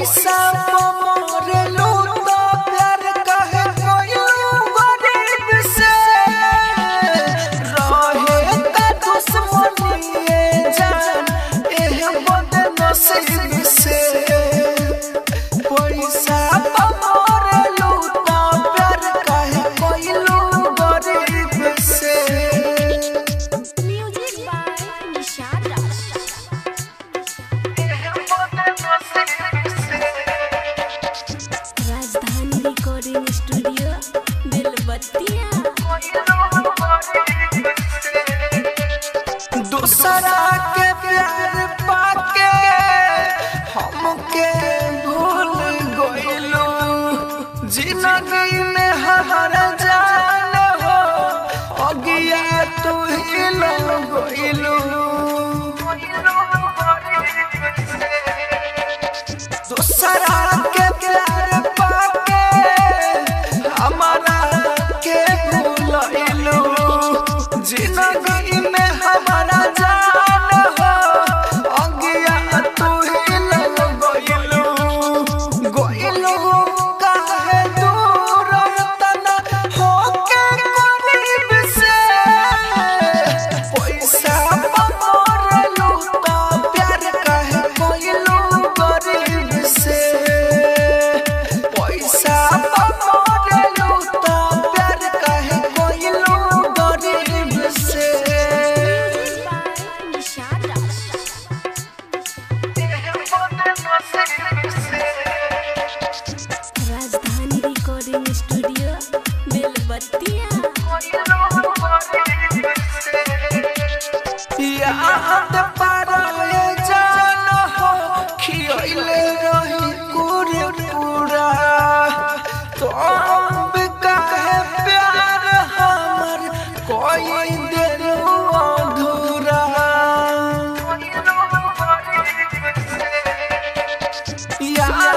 पैसा मोरे लूटा प्यार कहे कोई गरीब से रहे का दुश्मनी जान एह बदनसीब से पैसा मोरे लूटा प्यार कहे कोई गरीब से। म्यूजिक बाय निशाद राज। राजधानी रिकॉर्डिंग स्टूडियो बेलबत्तिया। दूसरा के प्यार पाके हमके भूल गइलू जिंदगी में हमारा जान हो अगिया तू ही लग गइलू। दूसरा के प्यार पाके हमारा के भूलइलू जिंदगी में हमारा जान हो अगिया तू ही लग गइलू। गइलू काहे दूर तना होके करीब से पैसा मोरे लूटा प्यार काहे गइलू गरीब से। पैसा मोरे लूटा प्यार काहे गइलू गरीब से। म्यूजिक बाय निशाद राज। राजधानी रिकॉर्डिंग स्टूडियो बेलबत्तिया। याद पाराए जान हो खियले रही पूरा तो अब काहे प्यार हमर कोई देलू अधूरा। याद